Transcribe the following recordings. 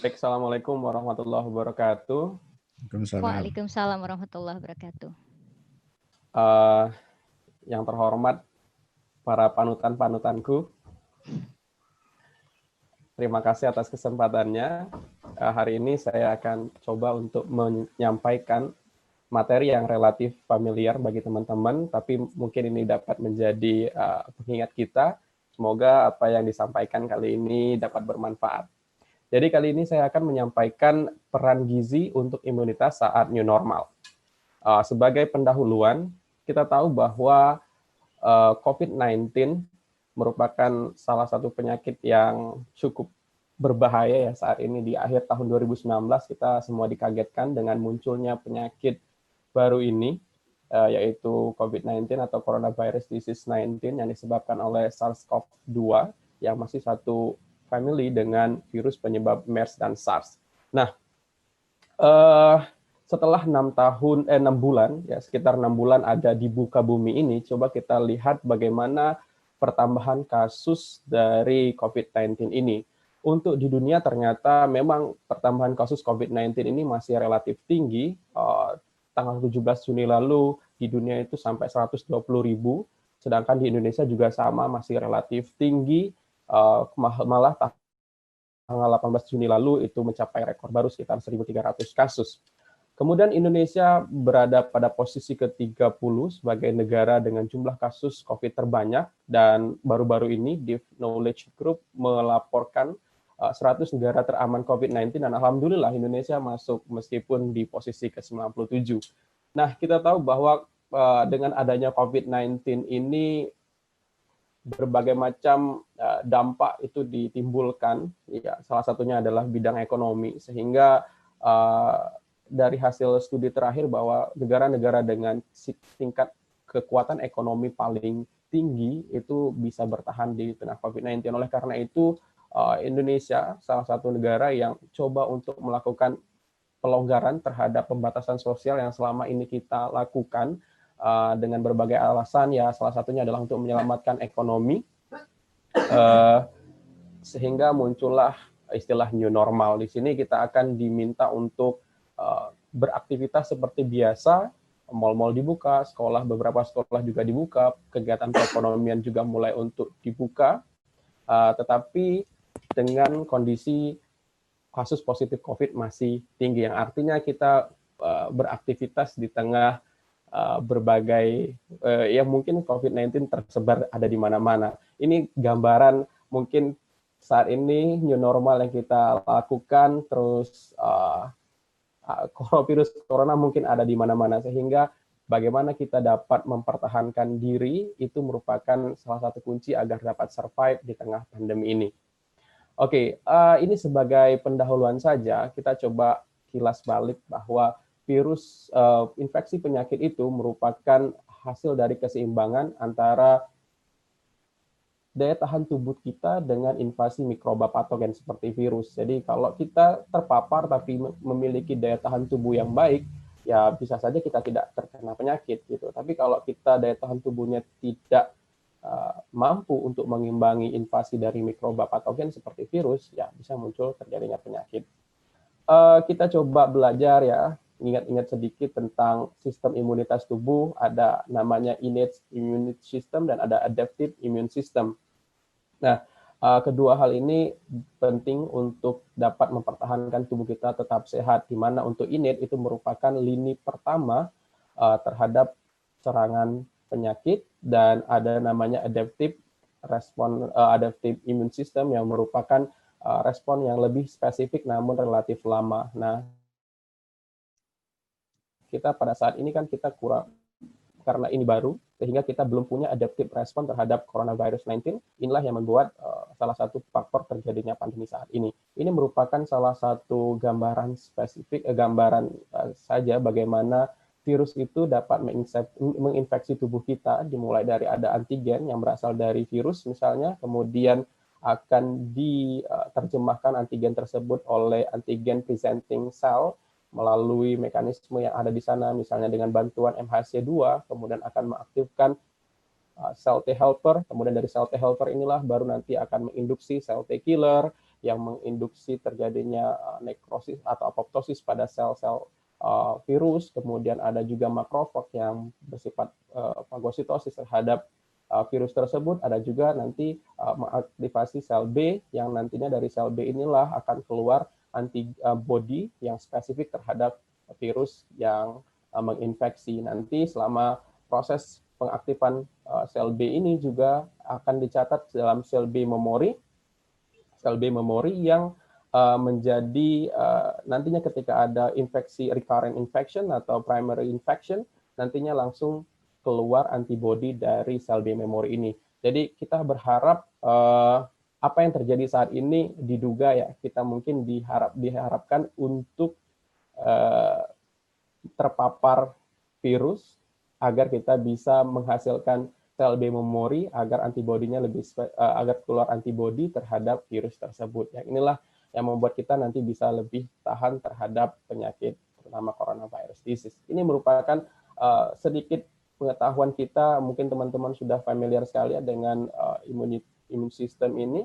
Baik, Assalamualaikum warahmatullahi wabarakatuh. Waalaikumsalam. Waalaikumsalam warahmatullahi wabarakatuh. Eh, yang terhormat para panutan-panutanku, terima kasih atas kesempatannya. Hari ini saya akan coba untuk menyampaikan materi yang relatif familiar bagi teman-teman, tapi mungkin ini dapat menjadi pengingat kita. Semoga apa yang disampaikan kali ini dapat bermanfaat. Jadi kali ini saya akan menyampaikan peran gizi untuk imunitas saat new normal. Sebagai pendahuluan, kita tahu bahwa COVID-19 merupakan salah satu penyakit yang cukup berbahaya ya saat ini. Di akhir tahun 2019 kita semua dikagetkan dengan munculnya penyakit baru ini, yaitu COVID-19 atau Coronavirus Disease 19 yang disebabkan oleh SARS-CoV-2 yang masih satu family dengan virus penyebab MERS dan SARS. Nah, setelah 6 bulan, ya sekitar 6 bulan ada di muka bumi ini, coba kita lihat bagaimana pertambahan kasus dari COVID-19 ini. Untuk di dunia ternyata memang pertambahan kasus COVID-19 ini masih relatif tinggi. Tanggal 17 Juni lalu di dunia itu sampai 120.000, sedangkan di Indonesia juga sama, masih relatif tinggi. Malah tanggal 18 Juni lalu itu mencapai rekor baru sekitar 1.300 kasus. Kemudian Indonesia berada pada posisi ke-30 sebagai negara dengan jumlah kasus COVID terbanyak, dan baru-baru ini Deep Knowledge Group melaporkan 100 negara teraman COVID-19, dan alhamdulillah Indonesia masuk meskipun di posisi ke-97. Nah, kita tahu bahwa dengan adanya COVID-19 ini berbagai macam dampak itu ditimbulkan, ya, salah satunya adalah bidang ekonomi, sehingga dari hasil studi terakhir bahwa negara-negara dengan tingkat kekuatan ekonomi paling tinggi itu bisa bertahan di tengah COVID-19. Oleh karena itu, Indonesia salah satu negara yang coba untuk melakukan pelonggaran terhadap pembatasan sosial yang selama ini kita lakukan dengan berbagai alasan, ya salah satunya adalah untuk menyelamatkan ekonomi, sehingga muncullah istilah new normal. Di sini kita akan diminta untuk beraktivitas seperti biasa, mal-mal dibuka, beberapa sekolah juga dibuka, kegiatan perekonomian juga mulai untuk dibuka, tetapi dengan kondisi kasus positif COVID masih tinggi, yang artinya kita beraktivitas di tengah berbagai yang mungkin COVID-19 tersebar ada di mana-mana. Ini gambaran mungkin saat ini new normal yang kita lakukan, terus virus corona mungkin ada di mana-mana, sehingga bagaimana kita dapat mempertahankan diri itu merupakan salah satu kunci agar dapat survive di tengah pandemi ini. Oke, ini sebagai pendahuluan saja, kita coba kilas balik bahwa virus infeksi penyakit itu merupakan hasil dari keseimbangan antara daya tahan tubuh kita dengan invasi mikroba patogen seperti virus. Jadi kalau kita terpapar tapi memiliki daya tahan tubuh yang baik, ya bisa saja kita tidak terkena penyakit gitu. Tapi kalau kita daya tahan tubuhnya tidak mampu untuk mengimbangi invasi dari mikroba patogen seperti virus, ya bisa muncul terjadinya penyakit. Kita coba belajar ya, ingat-ingat sedikit tentang sistem imunitas tubuh. Ada namanya innate immune system dan ada adaptive immune system. Nah, kedua hal ini penting untuk dapat mempertahankan tubuh kita tetap sehat, di mana untuk innate itu merupakan lini pertama terhadap serangan penyakit, dan ada namanya adaptive immune system yang merupakan respon yang lebih spesifik namun relatif lama. Nah, kita pada saat ini kan kita kurang, karena ini baru, sehingga kita belum punya adaptive respon terhadap coronavirus 19. Inilah yang membuat salah satu faktor terjadinya pandemi saat ini. Ini merupakan salah satu gambaran spesifik, saja bagaimana virus itu dapat menginfeksi tubuh kita, dimulai dari ada antigen yang berasal dari virus misalnya, kemudian akan diterjemahkan antigen tersebut oleh antigen presenting cell melalui mekanisme yang ada di sana, misalnya dengan bantuan MHC2, kemudian akan mengaktifkan sel T helper, kemudian dari sel T helper inilah baru nanti akan menginduksi sel T killer, yang menginduksi terjadinya nekrosis atau apoptosis pada sel-sel virus, kemudian ada juga makrofag yang bersifat fagositosis terhadap virus tersebut, ada juga nanti mengaktifasi sel B yang nantinya dari sel B inilah akan keluar antibody yang spesifik terhadap virus yang menginfeksi. Nanti selama proses pengaktifan sel B ini juga akan dicatat dalam sel B memori yang menjadi nantinya ketika ada infeksi recurrent infection atau primary infection, nantinya langsung keluar antibody dari sel B memory ini. Jadi kita berharap apa yang terjadi saat ini diduga ya, kita mungkin diharapkan untuk terpapar virus agar kita bisa menghasilkan sel B memory agar antibodinya agar keluar antibody terhadap virus tersebut. Yang inilah yang membuat kita nanti bisa lebih tahan terhadap penyakit terutama coronavirus disease. Ini merupakan sedikit pengetahuan kita, mungkin teman-teman sudah familiar sekali ya dengan imun sistem ini.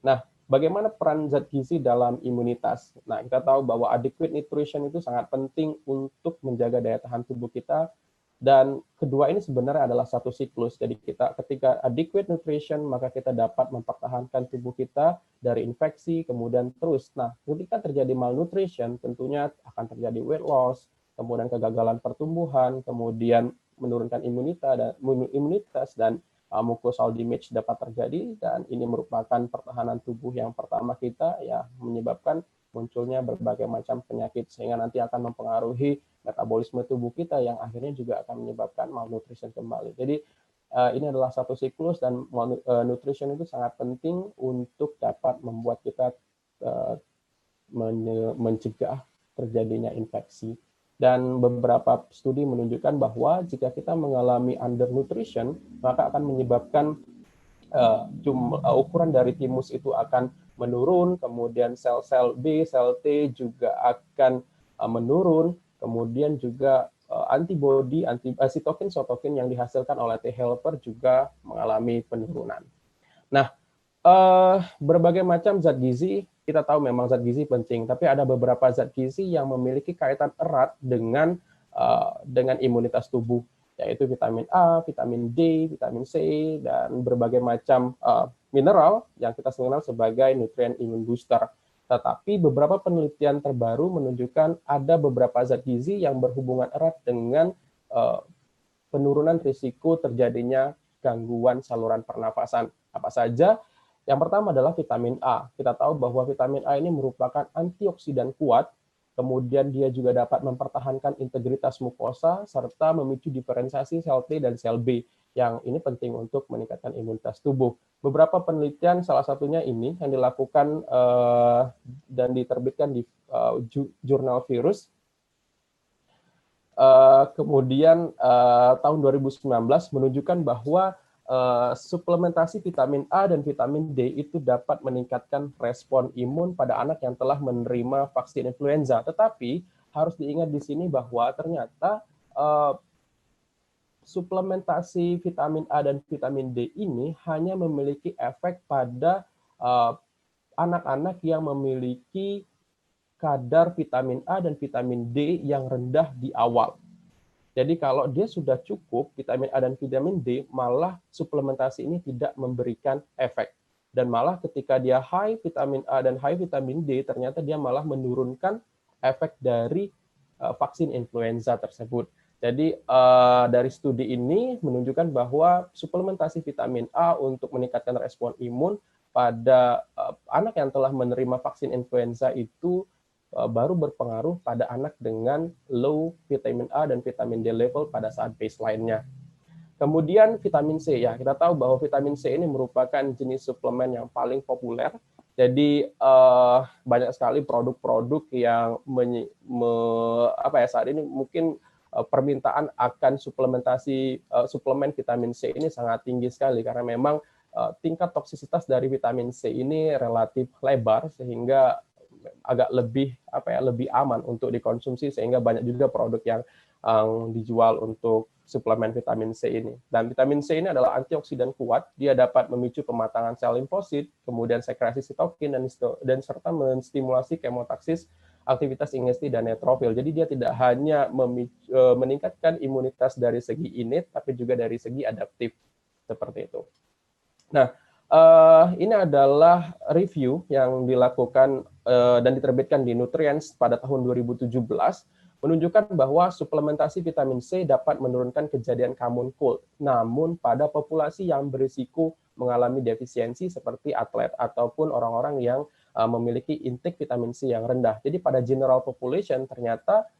Nah, bagaimana peran zat gizi dalam imunitas? Nah, kita tahu bahwa adequate nutrition itu sangat penting untuk menjaga daya tahan tubuh kita. Dan kedua ini sebenarnya adalah satu siklus. Jadi kita ketika adequate nutrition, maka kita dapat mempertahankan tubuh kita dari infeksi, kemudian terus. Nah, ketika terjadi malnutrition, tentunya akan terjadi weight loss, kemudian kegagalan pertumbuhan, kemudian menurunkan imunitas dan mucosal damage dapat terjadi. Dan ini merupakan pertahanan tubuh yang pertama kita, ya menyebabkan munculnya berbagai macam penyakit sehingga nanti akan mempengaruhi metabolisme tubuh kita yang akhirnya juga akan menyebabkan malnutrition kembali. Jadi ini adalah satu siklus dan nutrition itu sangat penting untuk dapat membuat kita mencegah terjadinya infeksi. Dan beberapa studi menunjukkan bahwa jika kita mengalami undernutrition, maka akan menyebabkan ukuran dari timus itu akan menurun, kemudian sel-sel B, sel T juga akan menurun, kemudian juga antibody, sitokin yang dihasilkan oleh T helper juga mengalami penurunan. Nah, berbagai macam zat gizi, kita tahu memang zat gizi penting, tapi ada beberapa zat gizi yang memiliki kaitan erat dengan imunitas tubuh, yaitu vitamin A, vitamin D, vitamin C, dan berbagai macam mineral yang kita kenal sebagai nutrien imun booster. Tetapi beberapa penelitian terbaru menunjukkan ada beberapa zat gizi yang berhubungan erat dengan penurunan risiko terjadinya gangguan saluran pernafasan. Apa saja? Yang pertama adalah vitamin A. Kita tahu bahwa vitamin A ini merupakan antioksidan kuat, kemudian dia juga dapat mempertahankan integritas mukosa, serta memicu diferensiasi sel T dan sel B, yang ini penting untuk meningkatkan imunitas tubuh. Beberapa penelitian, salah satunya ini, yang dilakukan dan diterbitkan di jurnal virus, kemudian tahun 2019 menunjukkan bahwa suplementasi vitamin A dan vitamin D itu dapat meningkatkan respon imun pada anak yang telah menerima vaksin influenza. Tetapi harus diingat di sini bahwa ternyata suplementasi vitamin A dan vitamin D ini hanya memiliki efek pada anak-anak yang memiliki kadar vitamin A dan vitamin D yang rendah di awal. Jadi kalau dia sudah cukup vitamin A dan vitamin D, malah suplementasi ini tidak memberikan efek. Dan malah ketika dia high vitamin A dan high vitamin D, ternyata dia malah menurunkan efek dari vaksin influenza tersebut. Jadi dari studi ini menunjukkan bahwa suplementasi vitamin A untuk meningkatkan respon imun pada anak yang telah menerima vaksin influenza itu baru berpengaruh pada anak dengan low vitamin A dan vitamin D level pada saat baseline-nya. Kemudian vitamin C, ya kita tahu bahwa vitamin C ini merupakan jenis suplemen yang paling populer. Jadi banyak sekali produk-produk yang saat ini mungkin permintaan akan suplemen vitamin C ini sangat tinggi sekali karena memang tingkat toksisitas dari vitamin C ini relatif lebar sehingga agak lebih lebih aman untuk dikonsumsi, sehingga banyak juga produk yang dijual untuk suplemen vitamin C ini. Dan vitamin C ini adalah antioksidan kuat, dia dapat memicu pematangan sel limfosit, kemudian sekresi sitokin dan serta menstimulasi kemotaksis, aktivitas ingesti dan neutrofil. Jadi dia tidak hanya meningkatkan imunitas dari segi innate, tapi juga dari segi adaptif seperti itu. Nah, ini adalah review yang dilakukan dan diterbitkan di Nutrients pada tahun 2017, menunjukkan bahwa suplementasi vitamin C dapat menurunkan kejadian common cold, namun pada populasi yang berisiko mengalami defisiensi seperti atlet ataupun orang-orang yang memiliki intake vitamin C yang rendah. Jadi pada general population ternyata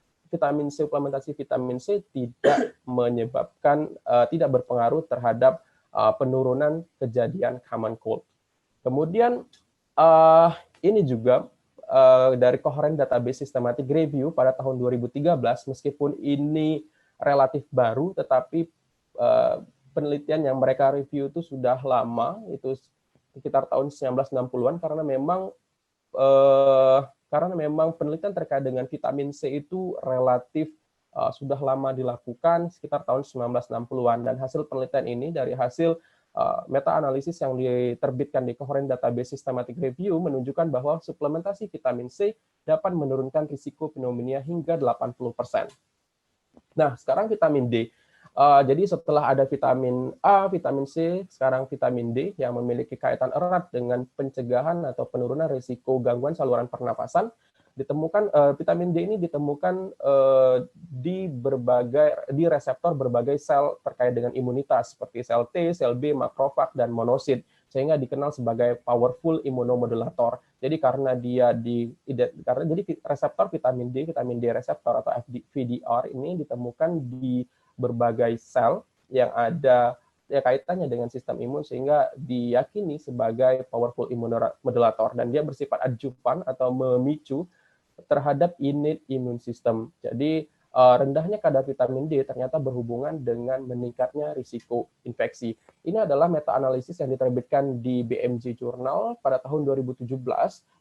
suplementasi vitamin C tidak menyebabkan, tidak berpengaruh terhadap penurunan kejadian common cold. Kemudian ini juga dari Coherent Database Systematic Review pada tahun 2013, meskipun ini relatif baru, tetapi penelitian yang mereka review itu sudah lama, itu sekitar tahun 1960-an, karena memang penelitian terkait dengan vitamin C itu relatif sudah lama dilakukan, sekitar tahun 1960-an, dan hasil penelitian ini dari hasil meta-analisis yang diterbitkan di Coherent Database Systematic Review menunjukkan bahwa suplementasi vitamin C dapat menurunkan risiko pneumonia hingga 80%. Nah, sekarang vitamin D. Jadi setelah ada vitamin A, vitamin C, sekarang vitamin D yang memiliki kaitan erat dengan pencegahan atau penurunan risiko gangguan saluran pernapasan. Vitamin D ini ditemukan di reseptor berbagai sel terkait dengan imunitas seperti sel T, sel B, makrofag, dan monosit, sehingga dikenal sebagai powerful immunomodulator. Jadi jadi reseptor vitamin D reseptor atau VDR ini ditemukan di berbagai sel yang ada kaitannya dengan sistem imun, sehingga diyakini sebagai powerful immunomodulator, dan dia bersifat adjuvan atau memicu terhadap innate immune system. Jadi rendahnya kadar vitamin D ternyata berhubungan dengan meningkatnya risiko infeksi. Ini adalah meta-analisis yang diterbitkan di BMJ Journal pada tahun 2017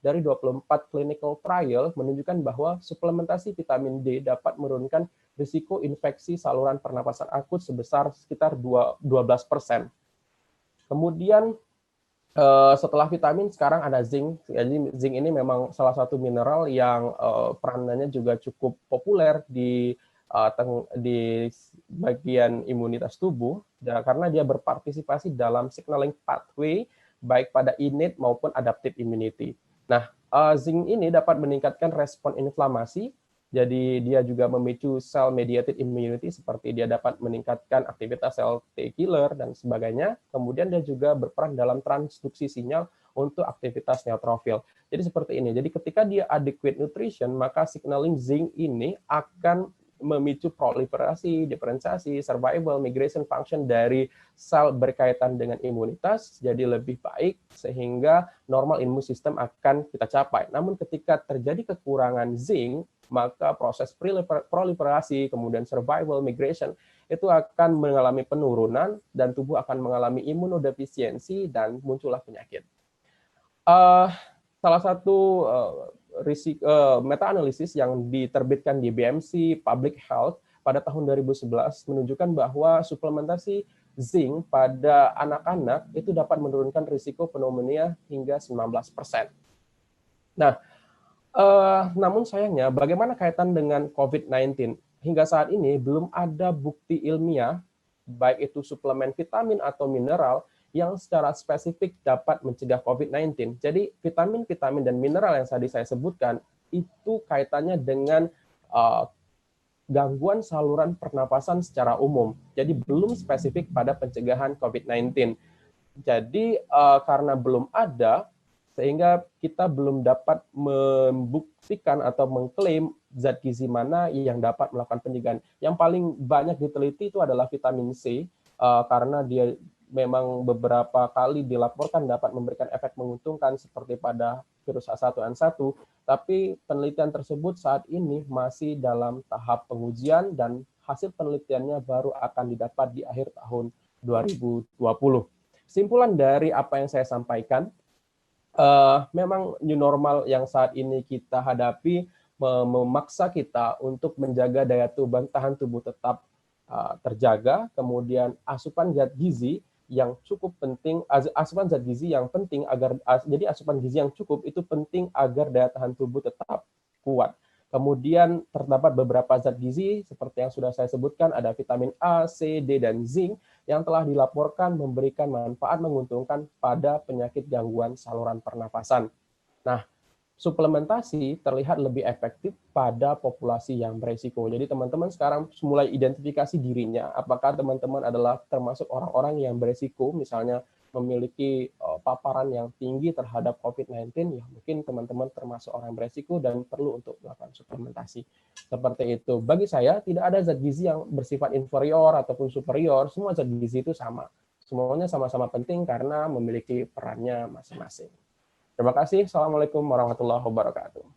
dari 24 clinical trial, menunjukkan bahwa suplementasi vitamin D dapat menurunkan risiko infeksi saluran pernapasan akut sebesar sekitar 12%. Kemudian setelah vitamin, sekarang ada zinc. Jadi zinc ini memang salah satu mineral yang peranannya juga cukup populer di bagian imunitas tubuh, karena dia berpartisipasi dalam signaling pathway baik pada innate maupun adaptive immunity. Nah, zinc ini dapat meningkatkan respon inflamasi. Jadi dia juga memicu cell-mediated immunity, seperti dia dapat meningkatkan aktivitas sel T killer dan sebagainya. Kemudian dia juga berperan dalam transduksi sinyal untuk aktivitas neutrofil. Jadi seperti ini. Jadi ketika dia adequate nutrition, maka signaling zinc ini akan memicu proliferasi, diferensiasi, survival, migration function dari sel berkaitan dengan imunitas jadi lebih baik, sehingga normal imun sistem akan kita capai. Namun ketika terjadi kekurangan zinc, maka proses proliferasi, kemudian survival, migration, itu akan mengalami penurunan dan tubuh akan mengalami imunodefisiensi dan muncullah penyakit. Salah satu meta-analisis yang diterbitkan di BMC Public Health pada tahun 2011 menunjukkan bahwa suplementasi zinc pada anak-anak itu dapat menurunkan risiko pneumonia hingga 19%. Nah, namun sayangnya, bagaimana kaitan dengan COVID-19? Hingga saat ini belum ada bukti ilmiah, baik itu suplemen vitamin atau mineral, yang secara spesifik dapat mencegah COVID-19. Jadi vitamin-vitamin dan mineral yang tadi saya sebutkan, itu kaitannya dengan gangguan saluran pernapasan secara umum. Jadi belum spesifik pada pencegahan COVID-19. Jadi karena belum ada, sehingga kita belum dapat membuktikan atau mengklaim zat gizi mana yang dapat melakukan pencegahan. Yang paling banyak diteliti itu adalah vitamin C, karena dia memang beberapa kali dilaporkan dapat memberikan efek menguntungkan seperti pada virus H1N1, tapi penelitian tersebut saat ini masih dalam tahap pengujian dan hasil penelitiannya baru akan didapat di akhir tahun 2020. Kesimpulan dari apa yang saya sampaikan, memang new normal yang saat ini kita hadapi memaksa kita untuk menjaga daya tahan tubuh tetap terjaga, kemudian asupan zat gizi yang cukup penting, asupan zat gizi yang penting agar jadi asupan gizi yang cukup itu penting agar daya tahan tubuh tetap kuat. Kemudian terdapat beberapa zat gizi seperti yang sudah saya sebutkan, ada vitamin A, C, D, dan zinc yang telah dilaporkan memberikan manfaat menguntungkan pada penyakit gangguan saluran pernafasan. Nah, suplementasi terlihat lebih efektif pada populasi yang beresiko. Jadi teman-teman sekarang mulai identifikasi dirinya, apakah teman-teman adalah termasuk orang-orang yang beresiko, misalnya memiliki paparan yang tinggi terhadap COVID-19, ya mungkin teman-teman termasuk orang beresiko dan perlu untuk melakukan suplementasi. Seperti itu. Bagi saya, tidak ada zat gizi yang bersifat inferior ataupun superior, semua zat gizi itu sama. Semuanya sama-sama penting karena memiliki perannya masing-masing. Terima kasih. Assalamualaikum warahmatullahi wabarakatuh.